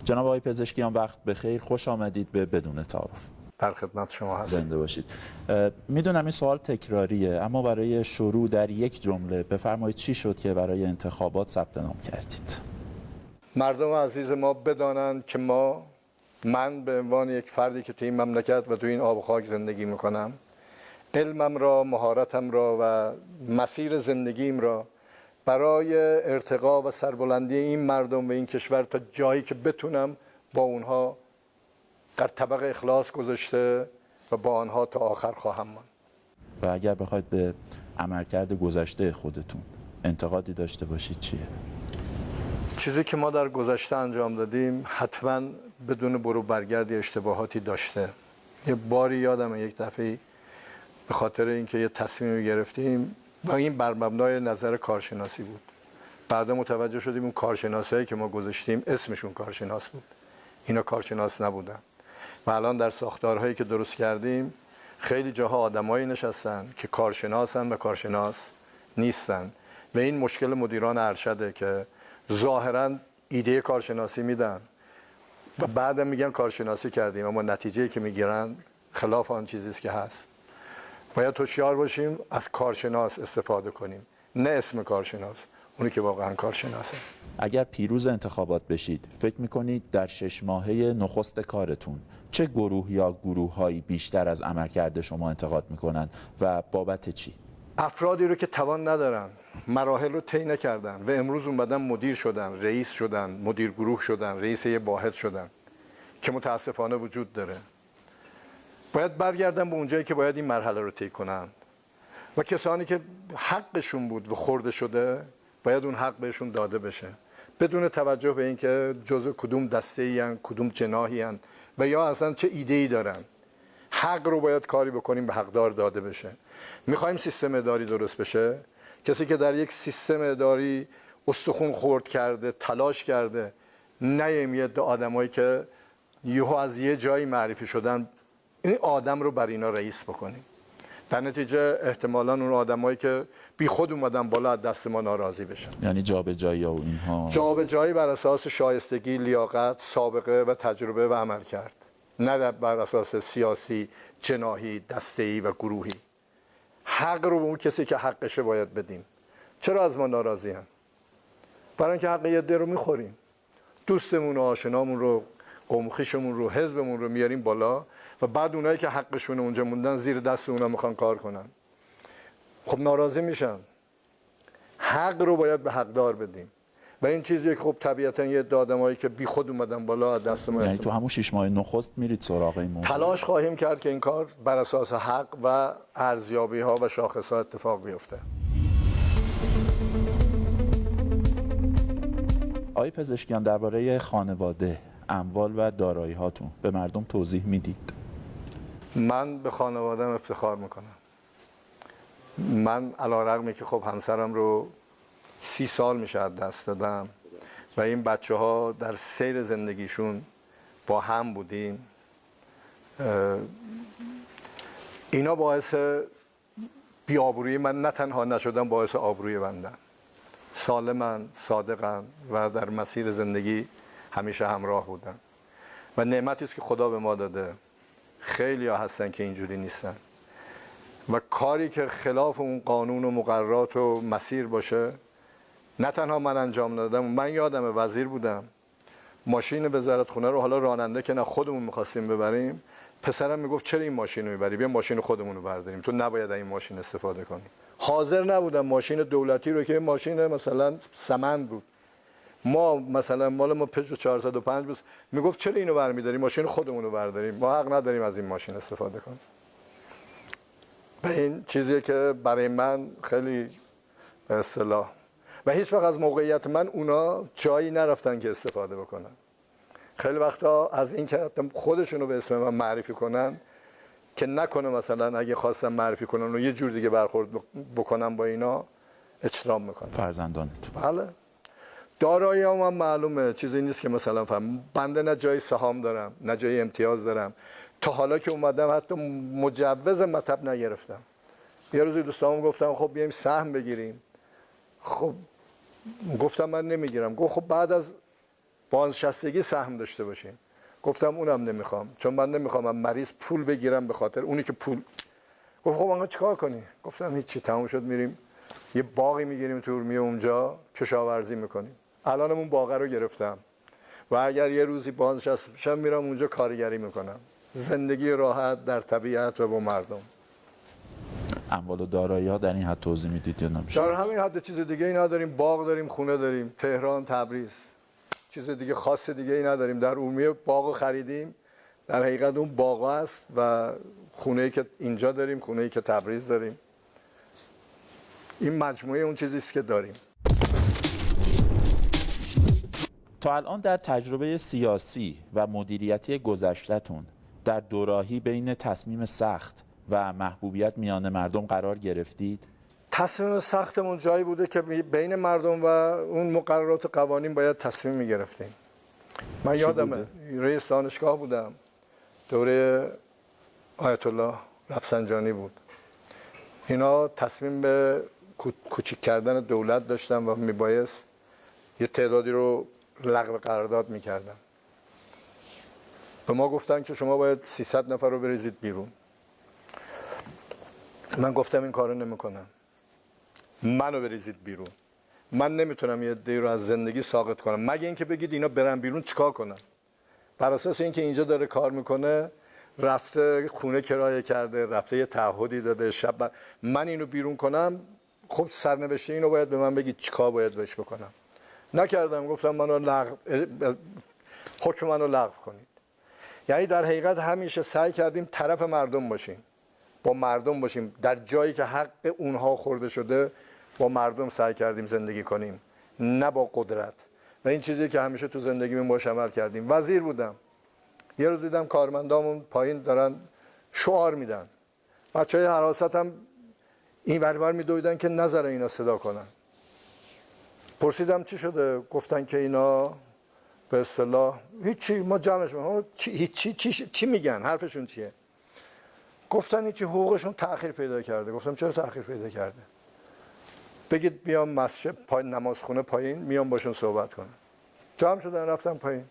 جناب آقای پزشکیان وقت بخیر، خوش آمدید به بدون تعارف. در خدمت شما هستم. زنده باشید. میدونم این سوال تکراریه، اما برای شروع در یک جمله بفرمایید چی شد که برای انتخابات ثبت نام کردید؟ مردم عزیز ما بدانند که من به عنوان یک فردی که تو این مملکت و تو این آب و خاک زندگی میکنم، علمم را، مهارتم را و مسیر زندگیم را برای ارتقا و سربلندی این مردم و این کشور تا جایی که بتونم با اونها در طبق اخلاص گذاشته و با آنها تا آخر خواهم ماند. و اگر بخواید به عملکرد گذشته خودتون انتقادی داشته باشید چیه؟ چیزی که ما در گذشته انجام دادیم حتما بدون برو برگردی اشتباهاتی داشته. یه باری یادمه یک دفعه به خاطر اینکه یه تصمیمی گرفتیم و این بر مبنای نظر کارشناسی بود. بعدا متوجه شدیم اون کارشناسایی که ما گذاشتیم اسمشون کارشناس بود. اینا کارشناس نبودن. و الان در ساختارهایی که درست کردیم خیلی جاها آدمایی نشستن که کارشناسن و کارشناس نیستن و این مشکل مدیران ارشده که ظاهراً ایده کارشناسی میدن و بعدم میگن کارشناسی کردیم، اما نتیجه‌ای که میگیرن خلاف آن چیزی است که هست. باید هوشیار باشیم، از کارشناس استفاده کنیم، نه اسم کارشناس، اونی که واقعا کارشناسه. اگر پیروز انتخابات بشید، فکر میکنید در 6 ماهه نخست کارتون چه گروه یا گروه‌هایی بیشتر از عملکرد شما انتقاد میکنن و بابت چی؟ افرادی رو که توان ندارن، مراحل رو طی نکردن و امروز اومدن مدیر شدن، رئیس شدن، مدیر گروه شدن، رئیس یه واحد شدن که متاسفانه وجود داره. باید برگردن به اونجایی که باید این مرحله رو طی کنن و کسانی که حقشون بود و خورده شده باید اون حق بهشون داده بشه، بدون توجه به اینکه جزء کدوم دسته‌ای ان، کدوم جناحی ان و یا اصلا چه ایده‌ای دارن. حق رو باید کاری بکنیم به حقدار داده بشه. میخوایم سیستم اداری درست بشه، کسی که در یک سیستم اداری استخون خورد کرده، تلاش کرده، نیم یه عده آدمایی که یهو از یه جایی معرفی شدن این آدم رو بر اینا رئیس بکنیم. در نتیجه احتمالاً اون آدمایی که بی خود اومدن بالا از دست ما ناراضی بشن. یعنی جابجایی و اینها؟ جابجایی بر اساس شایستگی، لیاقت، سابقه و تجربه و عمل کرد، نه بر اساس سیاسی، جناحی، دسته‌ای و گروهی. حق رو به اون کسی که حقشه باید بدیم. چرا از ما ناراضی هستن؟ برای اینکه حق یه عده رو میخوریم. دوستمون و آشنامون رو، قوم خویشمون رو، حزبمون رو میاریم بالا و بعد اونایی که حقشون اونجا موندن زیر دست اونا میخوان کار کنن. خب ناراضی میشن. حق رو باید به حقدار بدیم. و این چیزیه که خب طبیعتا یه عده آدمایی که بی خود اومدن بالا از دست ما. یعنی تو همون 6 ماه نخست میرید سراغ این موضوع؟ تلاش خواهیم کرد که این کار بر اساس حق و ارزیابی ها و شاخص ها اتفاق بیفته. آقای پزشکیان، درباره خانواده، اموال و دارایی هاتون به مردم توضیح میدید؟ من به خانواده‌ام افتخار میکنم. من علی‌رغمی که خب همسرم رو 30 سال میشه از دست دادم و این بچه ها در سیر زندگیشون با هم بودیم، اینا باعث بی‌آبرویی من نه تنها نشدن، باعث آبروی بندن. سالمن، صادقن و در مسیر زندگی همیشه همراه بودن و نعمتی است که خدا به ما داده. خیلی ها هستن که اینجوری نیستن و کاری که خلاف اون قانون و مقررات و مسیر باشه نه تنها من انجام دادم. من یادم وزیر بودم، ماشین وزارت خونه رو حالا راننده که نه خودمون می‌خواستیم ببریم، پسرم میگفت چرا این ماشین رو میبری، بیا ماشین خودمون رو برداریم، تو نباید این ماشین استفاده کنی. حاضر نبودم ماشین دولتی رو که ماشین مثلا سمند بود، ما مثلا مال ما پژو 405 بود، میگفت چرا اینو برمی‌داری، ماشین خودمون رو برداریم، ما حق نداریم از این ماشین استفاده کنیم. و این چیزیه که برای من خیلی به اصطلاح و هیچ وقت از موقعیت من اونا جایی نرفتن که استفاده بکنن. خیلی وقتا از این که خودشونو به اسم من معرفی کنن که نکنه مثلا اگه خواستم معرفی کنن و یه جور دیگه برخورد بکنم با اینا اجرام میکنن. فرزندانتون؟ بله. دارایی هم معلومه، چیزی نیست که مثلا بنده نه جای سهام دارم نه جای امتیاز دارم. تا حالا که اومدم حتی مجوز مطب نگرفتم. یه روزی دوستامون گفتم خب بیایم سهم بگیریم. خب گفتم من نمیگیرم. گفت خب بعد از بازنشستگی سهم داشته باشیم. گفتم اونم نمیخوام، چون من نمیخوام من مریض پول بگیرم به خاطر اونی که پول. گفت خب آقا چیکار کنی؟ گفتم هیچی، تموم شد، میریم یه باقی میگیریم تو ارومیه، اونجا کشاورزی میکنیم. الانم اون باغ رو گرفتم و اگر یه روزی بازنشسته بشم میرم اونجا کارگری میکنم. زندگی راحت در طبیعت و با مردم. اموال و دارایی‌ها در این حد توضیح میدید یا نمیشه؟ در همین حد، چیز دیگه ای نداریم. باغ داریم، خونه داریم، تهران، تبریز، چیز دیگه خاص دیگه ای نداریم. در ارومیه باغ خریدیم، در حقیقت اون باغ است و خونه‌ای که اینجا داریم، خونه‌ای که تبریز داریم. این مجموعه اون چیزی است که داریم. تا الان در تجربه سیاسی و مدیریتی گذشته‌تون در دوراهی بین تصمیم سخت و محبوبیت میان مردم قرار گرفتید؟ تصمیم سختمون جایی بوده که بین مردم و اون مقررات قوانین باید تصمیم می‌گرفتیم. من یادمه رئیس دانشگاه بودم، دوره آیت الله رفسنجانی بود. اینا تصمیم به کوچیک کردن دولت داشتن و میبایست یه تعدادی رو لغو قرارداد میکردن. به ما گفتن که شما باید 300 نفر رو بریزید بیرون. من گفتم این کارو نمیکنم، منو بریزید بیرون. من نمیتونم یه عده‌ای رو از زندگی ساقط کنم، مگه اینکه بگید اینا برن بیرون چیکار کنن. بر اساس اینکه اینجا داره کار میکنه، رفته خونه کرایه کرده، رفته یه تعهدی داده، من اینو بیرون کنم، خب سرنوشته اینو باید به من بگید چیکار باید بهش بکنم. نکردم، گفتم حکم منو لغو کنید. یعنی در حقیقت همیشه سعی کردیم طرف مردم باشیم، با مردم باشیم، در جایی که حق اونها خورده شده با مردم سعی کردیم زندگی کنیم، نه با قدرت. و این چیزی که همیشه تو زندگیمون باش عمل کردیم. وزیر بودم، یه روز دیدم کارمندامون پایین دارن شعار میدن، بچهای حراست هم این ور میدویدن که نذاره اینا صدا کنن. پرسیدم چی شده؟ گفتن که اینا به اصطلاح هیچی، ما جمعش چی میگن، حرفشون چیه؟ گفتن هیچی، حقوقشون تأخیر پیدا کرده. گفتم چرا تأخیر پیدا کرده؟ بگید بیام مسجد پایین، نمازخونه پایین، میام باشون صحبت کنم. جمع شدن رفتم پایین،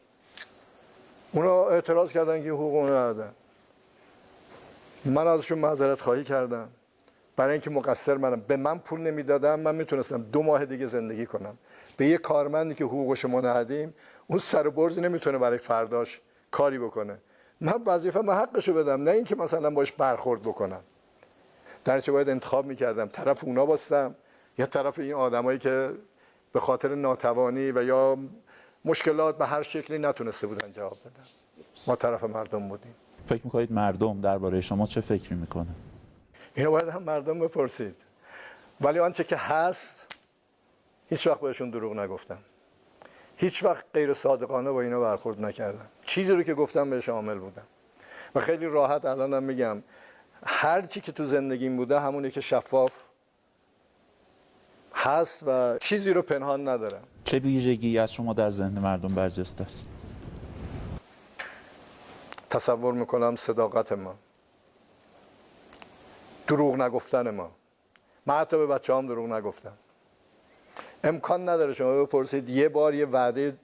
اونا اعتراض کردن که حقوق اونا ندادن. من ازشون معذرت خواهی کردم، برای اینکه مقصر منم. به من پول نمیدادم، من میتونستم 2 ماه دیگه زندگی کنم. به یه کارمندی که حقوقش ما ندادیم، اون سر برزی نمیتونه برای فرداش کاری بکنه. من وظیفه من حقشو بدم، نه اینکه مثلا باش برخورد بکنم. در چه باید انتخاب میکردم، طرف اونا باستم یا طرف این آدمایی که به خاطر ناتوانی و یا مشکلات به هر شکلی نتونسته بودن جواب بدن. ما طرف مردم بودیم. فکر میکنید مردم درباره شما چه فکری میکنه؟ اینو باید هم مردم بپرسید. ولی آنچه که هست، هیچ وقت بهشون دروغ نگفتم، هیچ وقت غیر صادقانه با اینا برخورد نکردم. چیزی رو که گفتم بهش عامل بودم و خیلی راحت الانم میگم هر چی که تو زندگیم بوده همونه که شفاف هست و چیزی رو پنهان ندارم. چه ویژگی از شما در ذهن مردم برجسته است؟ تصور میکنم صداقت ما، دروغ نگفتن ما. من حتی به بچه‌هام دروغ نگفتم. امکان نداره شما بپرسید یه بار یه وعده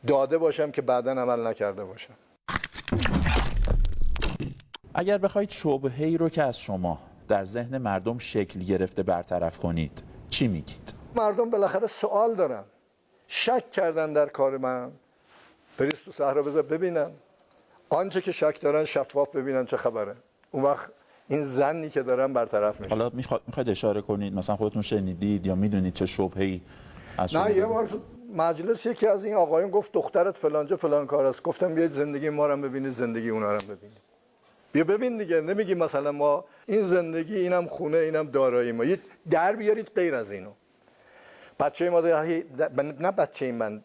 داده باشم که بعداً عمل نکرده باشم. اگر بخواید شبهه‌ای رو که از شما در ذهن مردم شکل گرفته برطرف کنید، چی میگید؟ مردم بالاخره سوال دارن، شک کردن در کار من. بریز تو صحرا بذار ببینن، آنچه که شک دارن شفاف ببینن چه خبره. اون وقت این ظنی که دارن برطرف میشه. حالا میخواید اشاره کنید مثلا خودتون شنیدید یا میدونید چه شبهه‌ای از شما؟ نه، یه بار تو مجلس یکی از این آقایون گفت دخترت فلانجا فلان کار است. گفتم بیاید زندگی ما رو ببینید، زندگی اونا رو ببینید. بیا ببین دیگه، نمیگی مثلا ما این زندگی، اینم خونه، اینم دارایی ما، در بیارید غیر از اینو. بچه ما نه بچه من،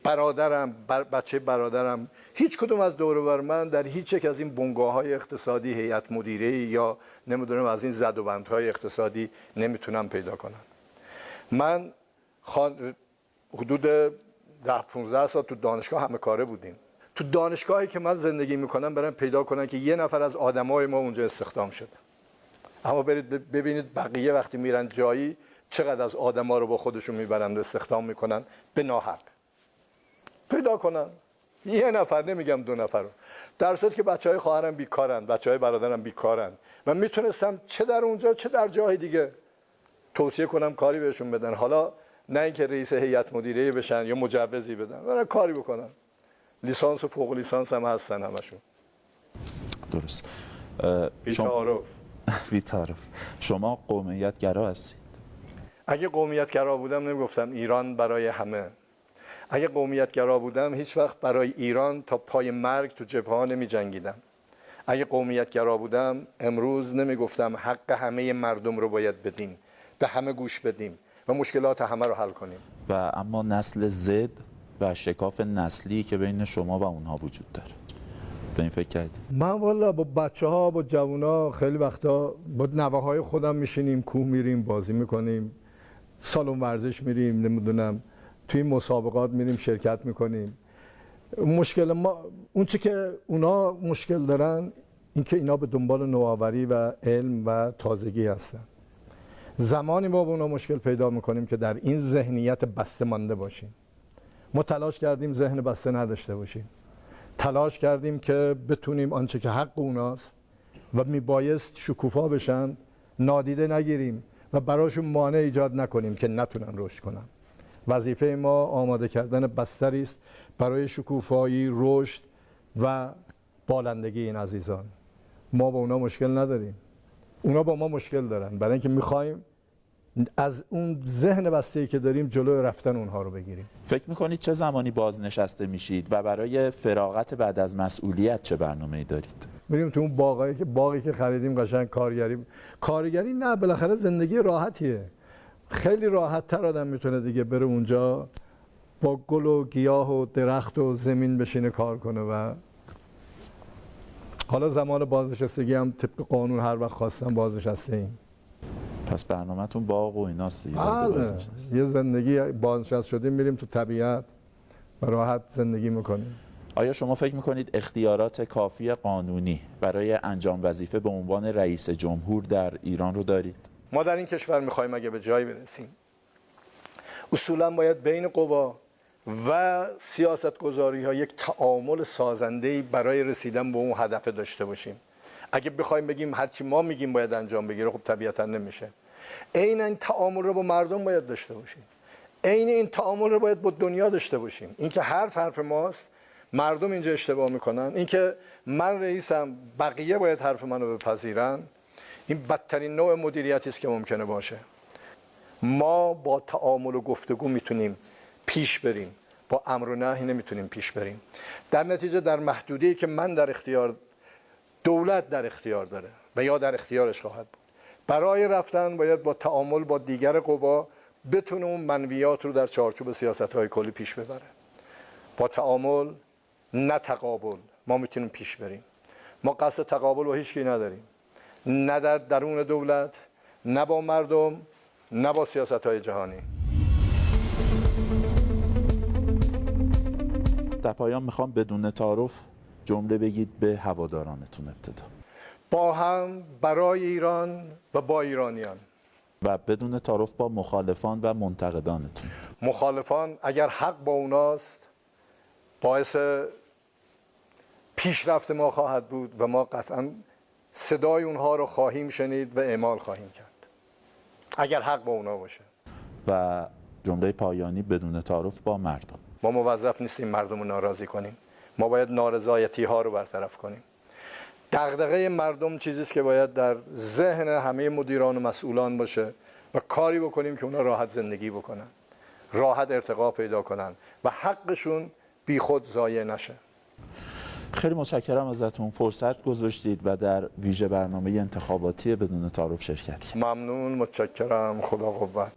برادرم، بچه برادرم، هیچ کدوم از دور و بر من در هیچ یک از این بنگاه‌های اقتصادی، هیئت مدیره یا نمیدونم از این زد و بندهای اقتصادی نمیتونم پیدا کنم. من حدود 10-15 سال تو دانشگاه همه کاره بودیم. تو دانشگاهی که من زندگی میکنم برام پیدا کنن که یه نفر از آدمای ما اونجا استخدام شده. اما برید ببینید بقیه وقتی میرن جایی چقدر از آدما رو با خودشون میبرند و استخدام میکنن به ناحق. پیدا کنن، یه نفر، نمیگم 2 نفر رو. در صورتی که بچهای خواهرم بیکارن، بچهای برادرم بیکارن، من میتونستم چه در اونجا چه در جای دیگه توصیه کنم کاری بهشون بدن. حالا نه اینکه رئیس هیئت مدیره بشن یا مجوزی بدن، برای کاری بکنن. لیسانس و فوق لیسانس هم هستن همشون. درست. بی‌تعارف. شما قومیت گرا هستید؟ اگه قومیت گرا بودم نمیگفتم ایران برای همه. اگه قومیت گرا بودم هیچ وقت برای ایران تا پای مرگ تو جبهه ها نمی جنگیدم. اگه قومیت گرا بودم امروز نمیگفتم حق همه مردم رو باید بدیم، به همه گوش بدیم و مشکلات همه رو حل کنیم. و اما نسل زد و شکاف نسلی که بین شما و اونها وجود داره، به این فکر کردید؟ من والا با بچه‌ها، با جوونا خیلی وقتا با نوه‌های خودم میشینیم، کوه میریم، بازی میکنیم، سالن ورزش میریم، نمیدونم توی مسابقات میریم شرکت میکنیم. مشکل ما اون چی که اونا مشکل دارن این که اینا به دنبال نوآوری و علم و تازگی هستن. زمانی ما با اونا مشکل پیدا میکنیم که در این ذهنیت بسته مانده باشیم. ما تلاش کردیم ذهن بسته نداشته باشیم. تلاش کردیم که بتونیم آنچه که حق اوناست و میبایست شکوفا بشن نادیده نگیریم و براشون مانع ایجاد نکنیم که نتونن رشد کنن. وظیفه ما آماده کردن بستری است برای شکوفایی، رشد و بالندگی این عزیزان. ما با اونا مشکل نداریم، اونا با ما مشکل دارن، برای اینکه میخوایم از اون ذهن بسته‌ای که داریم جلوی رفتن اونها رو بگیریم. فکر میکنید چه زمانی بازنشسته میشید و برای فراغت بعد از مسئولیت چه برنامه‌ای دارید؟ میریم تو اون باغی که خریدیم قشنگ کارگری نه، بالاخره زندگی راحتیه. خیلی راحت تر آدم میتونه دیگه بره اونجا با گل و گیاه و درخت و زمین بشینه کار کنه. و حالا زمان بازنشستگی هم طبق قانون هر وقت خواستم بازنشسته ایم. پس برنامه‌تون باغ و ایناست دیگه؟ بله، یه زندگی بازنشسته شدیم میریم تو طبیعت و راحت زندگی میکنیم. آیا شما فکر میکنید اختیارات کافی قانونی برای انجام وظیفه به عنوان رئیس جمهور در ایران رو دارید؟ ما در این کشور میخوایم اگه به جایی برسیم اصولا باید بین قوا و سیاستگزاری ها یک تعامل سازنده‌ای برای رسیدن به اون هدف داشته باشیم. اگه بخوایم بگیم هرچی ما میگیم باید انجام بگیره، خب طبیعتا نمیشه. عین این تعامل رو با مردم باید داشته باشیم، عین این تعامل رو باید با دنیا داشته باشیم. اینکه حرف ماست، مردم اینجا اشتباه میکنن، اینکه من رئیسم بقیه باید حرف منو بپذیرن، این بدترین نوع مدیریتی است که ممکنه باشه. ما با تعامل و گفتگو میتونیم پیش بریم، با امر و نهی نمیتونیم پیش بریم. در نتیجه در محدوده‌ای که من در اختیار، دولت در اختیار داره و یا در اختیارش خواهد بود، برای رفتن باید با تعامل با دیگر قوا بتونه اون منویات رو در چارچوب سیاست‌های کلی پیش ببره. با تعامل نه تقابل ما میتونیم پیش بریم. ما قصد تقابل با هیچ کی نداریم، نه در درون دولت، نه با مردم، نه با سیاست‌های جهانی. در پایان میخوام بدون تعارف جمله بگید به هوادارانتون ابتدا. با هم، برای ایران و با ایرانیان. و بدون تعارف با مخالفان و منتقدانتون. مخالفان اگر حق با اوناست باعث پیشرفت ما خواهد بود و ما قطعا صدای اونها رو خواهیم شنید و اعمال خواهیم کرد اگر حق با اونا باشه. و جمله پایانی بدون تعارف با مردم. ما موظف نیستیم مردم رو ناراضی کنیم، ما باید نارضایتی ها رو برطرف کنیم. دغدغه مردم چیزی است که باید در ذهن همه مدیران و مسئولان باشه و کاری بکنیم که اونا راحت زندگی بکنن، راحت ارتقا پیدا کنن و حقشون بی خود ضایع نشه. خیلی متشکرم ازتون فرصت گذاشتید و در ویژه برنامه انتخاباتی بدون تعارف شرکت کردید. ممنون، متشکرم، خدا قوت.